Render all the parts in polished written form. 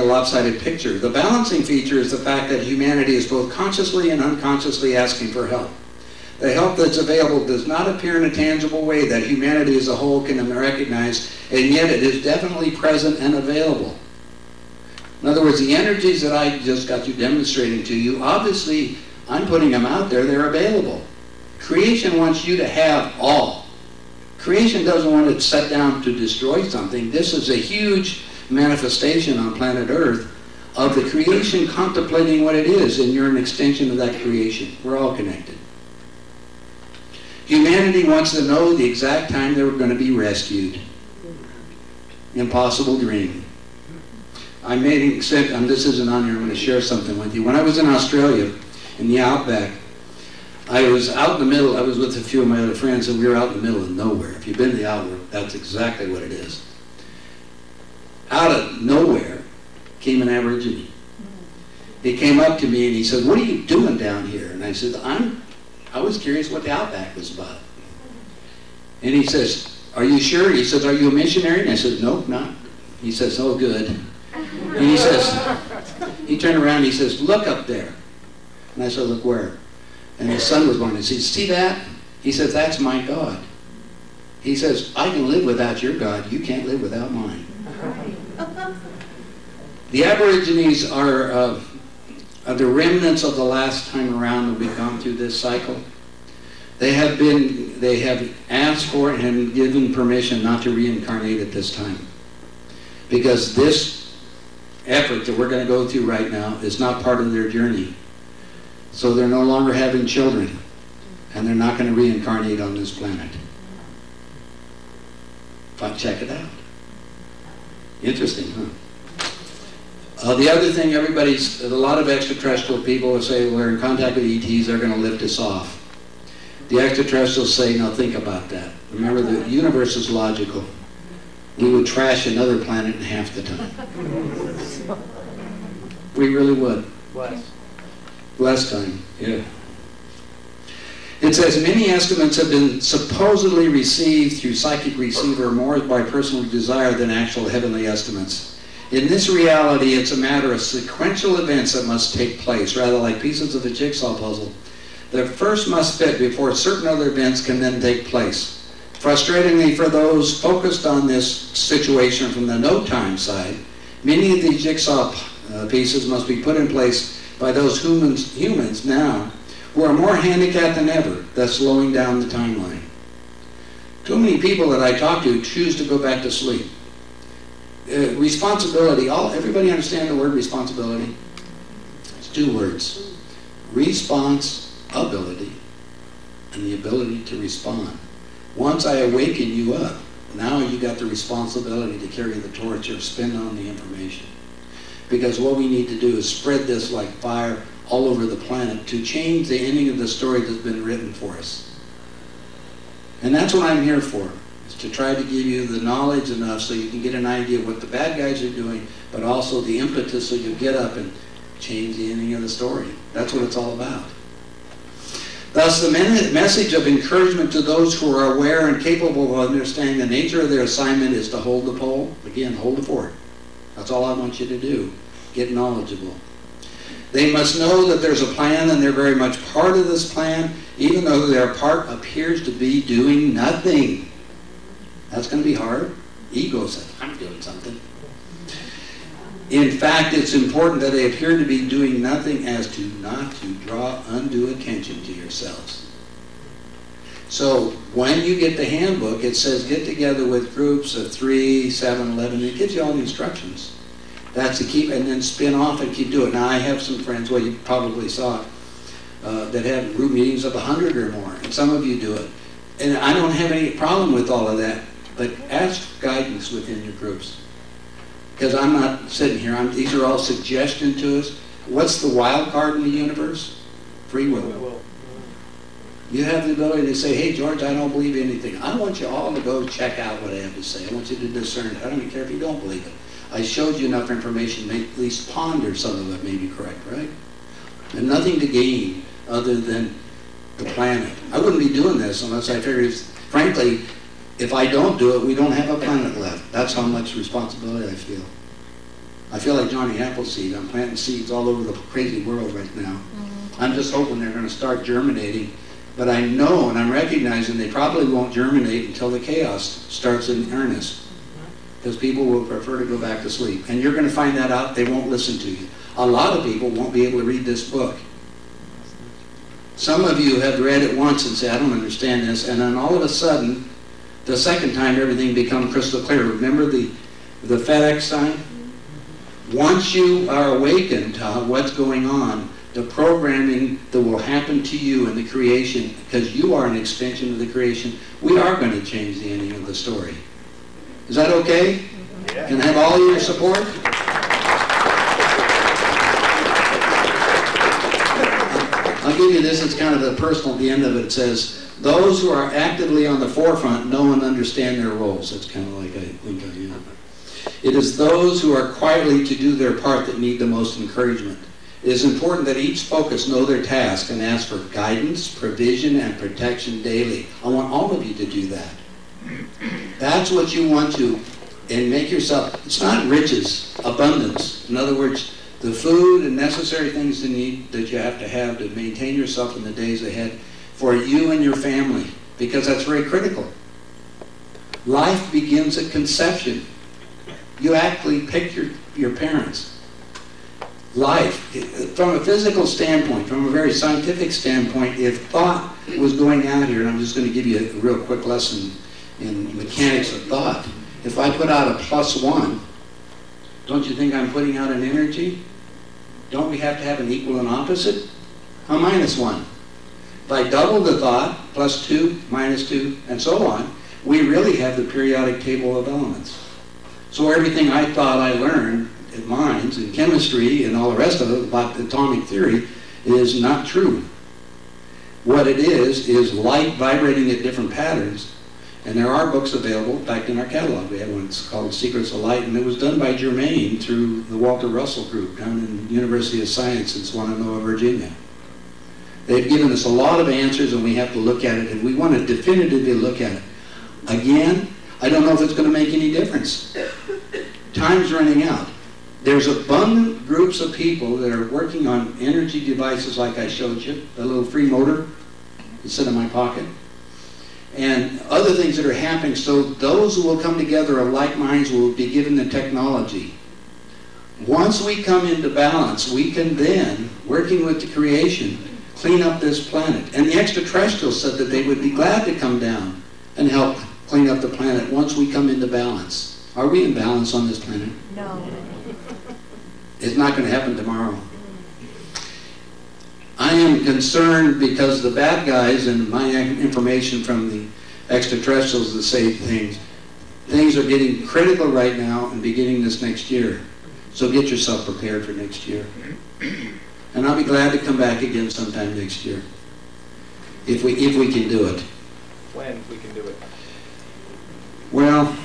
a lopsided picture. The balancing feature is the fact that humanity is both consciously and unconsciously asking for help. The help that's available does not appear in a tangible way that humanity as a whole can recognize, and yet it is definitely present and available. In other words, the energies that I just got you demonstrating to you, obviously I'm putting them out there, they're available. Creation wants you to have all. Creation doesn't want to set down to destroy something. This is a huge manifestation on planet Earth of the creation contemplating what it is, and you're an extension of that creation. We're all connected. Humanity wants to know the exact time they were going to be rescued. Impossible dream. I made an exception, this isn't on here, I'm going to share something with you. When I was in Australia, in the outback, I was out in the middle, I was with a few of my other friends, and we were out in the middle of nowhere. If you've been to the outback, that's exactly what it is. Out of nowhere came an Aborigine. He came up to me and he said, "What are you doing down here?" And I said, I was curious what the outback was about. And he says, "Are you sure?" He says, "Are you a missionary?" And I said, "Nope, not." He says, "Oh, good." And he says, he turned around and he says, "Look up there." And I said, "Look where?" And the sun was going. He said, "See that?" He says, "That's my God." He says, "I can live without your God. You can't live without mine." The Aborigines are the remnants of the last time around that we've gone through this cycle. They have asked for and been given permission not to reincarnate at this time, because this effort that we're going to go through right now is not part of their journey. So they're no longer having children, and they're not going to reincarnate on this planet. But check it out. Interesting, huh? The other thing, a lot of extraterrestrial people will say, we're in contact with ETs, they're going to lift us off. The extraterrestrials say, no, think about that. Remember, the universe is logical. We would trash another planet in half the time. We really would. Less time, yeah. It says, many estimates have been supposedly received through psychic receiver more by personal desire than actual heavenly estimates. In this reality, it's a matter of sequential events that must take place, rather like pieces of a jigsaw puzzle. The first must fit before certain other events can then take place. Frustratingly for those focused on this situation from the no-time side, many of these jigsaw pieces must be put in place by those humans now who are more handicapped than ever, thus slowing down the timeline. Too many people that I talk to choose to go back to sleep. Responsibility, everybody understand the word responsibility? It's two words. Responsibility and the ability to respond. Once I awaken you up, now you got the responsibility to carry the torch or spin on the information. Because what we need to do is spread this like fire all over the planet to change the ending of the story that's been written for us. And that's what I'm here for, is to try to give you the knowledge enough so you can get an idea of what the bad guys are doing, but also the impetus so you get up and change the ending of the story. That's what it's all about. Thus, the message of encouragement to those who are aware and capable of understanding the nature of their assignment is to hold the pole. Again, hold the fort. That's all I want you to do. Get knowledgeable. They must know that there's a plan and they're very much part of this plan, even though their part appears to be doing nothing. That's going to be hard. Ego says, I'm doing something. In fact, it's important that they appear to be doing nothing as to not to draw undue attention to yourselves. So when you get the handbook, it says get together with groups of 3, 7, 11. It gives you all the instructions. That's to keep, and then spin off and keep doing it. Now I have some friends, well you probably saw it, that have group meetings of 100 or more, and some of you do it. And I don't have any problem with all of that, but ask guidance within your groups. Because I'm not sitting here, these are all suggestions to us. What's the wild card in the universe? Free will. You have the ability to say, hey George, I don't believe anything. I want you all to go check out what I have to say. I want you to discern it. I don't even care if you don't believe it. I showed you enough information to at least ponder some of it may be correct, right? And nothing to gain other than the planet. I wouldn't be doing this unless I figured, frankly, if I don't do it, we don't have a planet left. That's how much responsibility I feel. I feel like Johnny Appleseed. I'm planting seeds all over the crazy world right now. I'm just hoping they're going to start germinating. But I know and I'm recognizing they probably won't germinate until the chaos starts in earnest. Because people will prefer to go back to sleep. And you're going to find that out. They won't listen to you. A lot of people won't be able to read this book. Some of you have read it once and say, I don't understand this. And then all of a sudden, the second time, everything becomes crystal clear. Remember the FedEx sign? Once you are awakened to what's going on, the programming that will happen to you in the creation, because you are an extension of the creation, we are going to change the ending of the story. Is that okay? Yeah. Can I have all your support? I'll give you this, it's kind of the personal, the end of it says, those who are actively on the forefront know and understand their roles. That's kind of like I think of you. It is those who are quietly to do their part that need the most encouragement. It is important that each focus know their task and ask for guidance, provision, and protection daily. I want all of you to do that. That's what you want to, and make yourself, it's not riches, abundance. In other words, the food and necessary things that you have to maintain yourself in the days ahead for you and your family, because that's very critical. Life begins at conception. You actually pick your parents. Life, from a physical standpoint, from a very scientific standpoint, if thought was going out here, and I'm just going to give you a real quick lesson in mechanics of thought. If I put out a +1, don't you think I'm putting out an energy? Don't we have to have an equal and opposite? A -1. If I double the thought, +2, -2, and so on, we really have the periodic table of elements. So everything I thought I learned at mines and chemistry and all the rest of it about atomic theory is not true. What it is light vibrating at different patterns. And there are books available. In fact, in our catalog, we have one. It's called Secrets of Light, and it was done by Germain through the Walter Russell Group down in the University of Science in Swannanoa, Virginia. They've given us a lot of answers, and we have to look at it, and we want to definitively look at it. Again, I don't know if it's going to make any difference. Time's running out. There's abundant groups of people that are working on energy devices like I showed you, the little free motor that's in my pocket, and other things that are happening. So those who will come together of like minds will be given the technology. Once we come into balance, we can then, working with the creation, clean up this planet. And the extraterrestrials said that they would be glad to come down and help clean up the planet once we come into balance. Are we in balance on this planet? No. It's not going to happen tomorrow. I am concerned because the bad guys, and my information from the extraterrestrials that say things are getting critical right now and beginning this next year. So get yourself prepared for next year. And I'll be glad to come back again sometime next year. If we can do it. When we can do it? Well,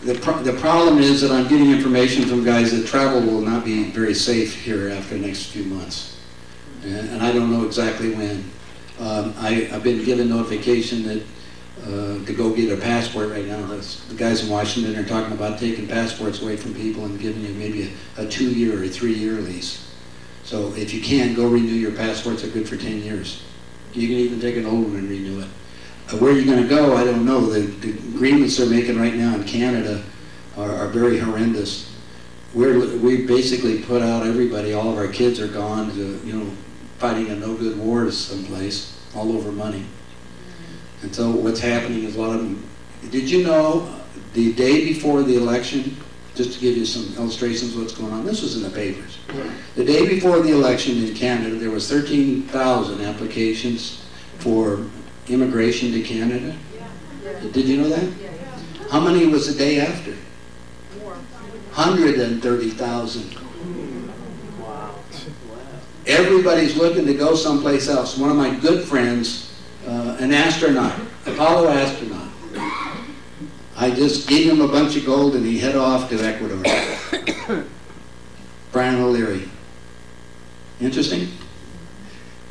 the problem is that I'm getting information from guys that travel will not be very safe here after the next few months. And I don't know exactly when. I've been given notification that to go get a passport right now. The guys in Washington are talking about taking passports away from people and giving you maybe a 2-year or a 3-year lease. So if you can, go renew your passports. They're good for 10 years. You can even take an old one and renew it. Where you're going to go, I don't know. The agreements they're making right now in Canada are very horrendous. We basically put out everybody. All of our kids are gone to, fighting a no-good war someplace, all over money. And so what's happening is a lot of them. Did you know the day before the election, just to give you some illustrations of what's going on, this was in the papers. The day before the election in Canada, there was 13,000 applications for immigration to Canada. Did you know that? How many was the day after? 130,000. Wow. Everybody's looking to go someplace else. One of my good friends, an astronaut, Apollo astronaut, I just gave him a bunch of gold and he head off to Ecuador. Brian O'Leary. Interesting?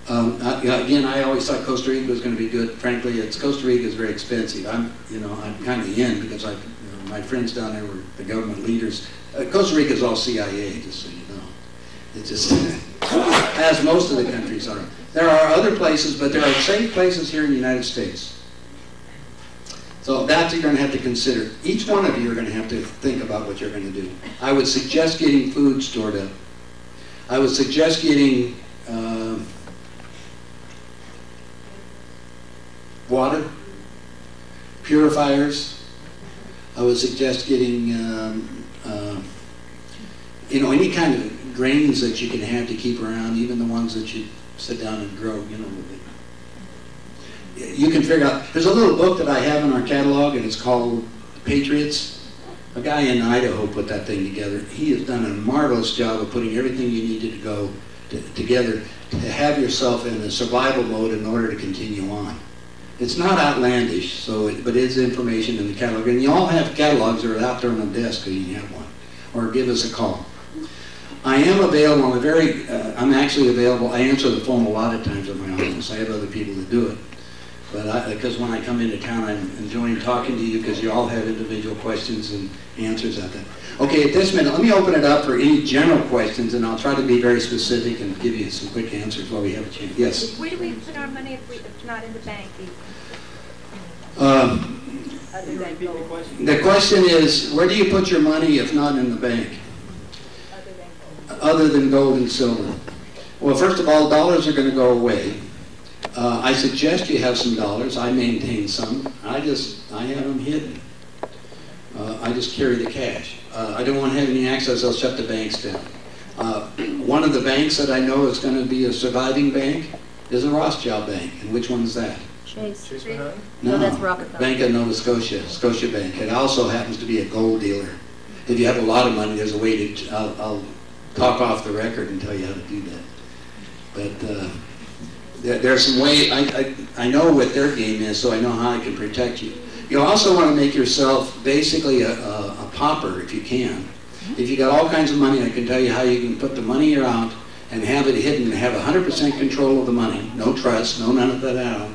Again, I always thought Costa Rica was going to be good. Frankly, Costa Rica is very expensive. I'm kind of in because My friends down there were the government leaders. Costa Rica's all CIA, just so you know. It just, as most of the countries are. There are other places, but there are safe places here in the United States. So that you're going to have to consider. Each one of you are going to have to think about what you're going to do. I would suggest getting food stored up. I would suggest getting water, purifiers. I would suggest getting, you know, any kind of grains that you can have to keep around, even the ones that you sit down and grow, you know. You can figure out, there's a little book that I have in our catalog, and it's called Patriots. A guy in Idaho put that thing together. He has done a marvelous job of putting everything you needed to go together to have yourself in a survival mode in order to continue on. It's not outlandish, but it's information in the catalog. And you all have catalogs that are out there on the desk, so you can have one. Or give us a call. I am available, I'm actually available. I answer the phone a lot of times at my office. I have other people that do it. But because when I come into town, I'm enjoying talking to you because you all have individual questions and answers at that. Okay, at this minute, let me open it up for any general questions, and I'll try to be very specific and give you some quick answers while we have a chance. Yes? Where do we put our money if it's not in the bank? Other than gold. The question is, where do you put your money if not in the bank? Other than gold and silver. Well, first of all, dollars are going to go away. I suggest you have some dollars. I maintain some. I have them hidden. I just carry the cash. I don't want to have any access. I'll shut the banks down. One of the banks that I know is going to be a surviving bank is a Rothschild Bank. And which one is that? Chase. No, that's Rockefeller. Bank of Nova Scotia, Scotia Bank. It also happens to be a gold dealer. If you have a lot of money, there's a way to, I'll talk off the record and tell you how to do that. But there's some way, I know what their game is, so I know how I can protect you. You also want to make yourself basically a pauper if you can. If you got all kinds of money, I can tell you how you can put the money out and have it hidden, have 100% control of the money, no trust, no none of that out.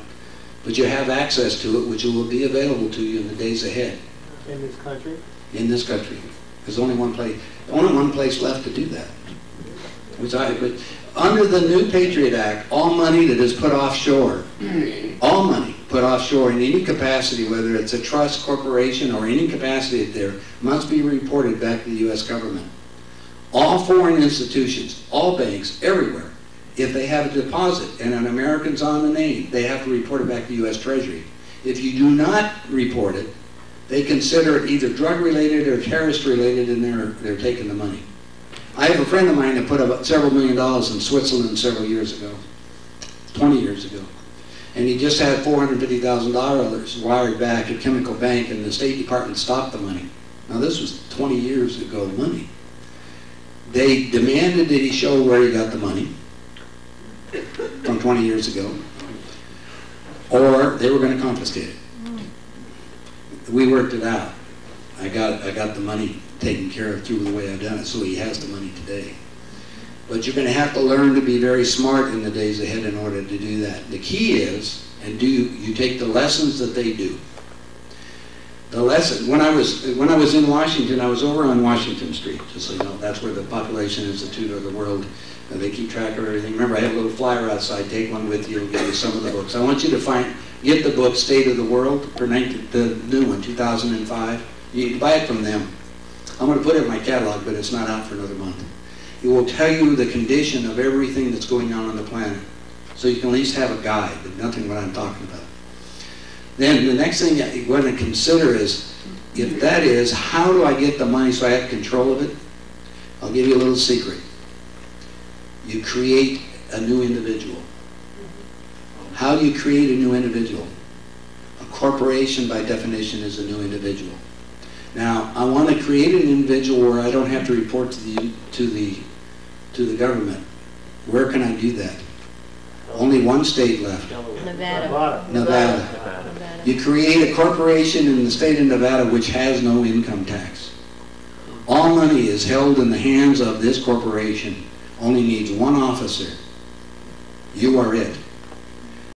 But you have access to it, which will be available to you in the days ahead. In this country? In this country. There's only one place left to do that. But under the new Patriot Act, all money that is put offshore, all money put offshore in any capacity, whether it's a trust, corporation, or any capacity there, must be reported back to the U.S. government. All foreign institutions, all banks, everywhere, if they have a deposit and an American's on the name, they have to report it back to U.S. Treasury. If you do not report it, they consider it either drug-related or terrorist-related, and they're taking the money. I have a friend of mine that put up several $1 million in Switzerland several years ago, 20 years ago. And he just had $450,000 wired back at Chemical Bank, and the State Department stopped the money. Now this was 20 years ago money. They demanded that he show where he got the money from 20 years ago, or they were going to confiscate it. We worked it out. I got the money taken care of through the way I've done it, so he has the money today. But you're going to have to learn to be very smart in the days ahead in order to do that. The key is, and you take the lessons that they do. The lesson, when I was in Washington, I was over on Washington Street, just so you know, that's where the Population Institute of the World, they keep track of everything. Remember, I have a little flyer outside, take one with you, I'll give you some of the books. I want you to get the book, State of the World, for the new one, 2005. You can buy it from them. I'm going to put it in my catalog, but it's not out for another month. It will tell you the condition of everything that's going on the planet. So you can at least have a guide, but nothing what I'm talking about. Then the next thing you want to consider is, if that is, how do I get the money so I have control of it? I'll give you a little secret. You create a new individual. How do you create a new individual? A corporation, by definition, is a new individual. Now, I want to create an individual where I don't have to report to the government. Where can I do that? Only one state left. Nevada. You create a corporation in the state of Nevada which has no income tax. All money is held in the hands of this corporation. Only needs one officer. You are it.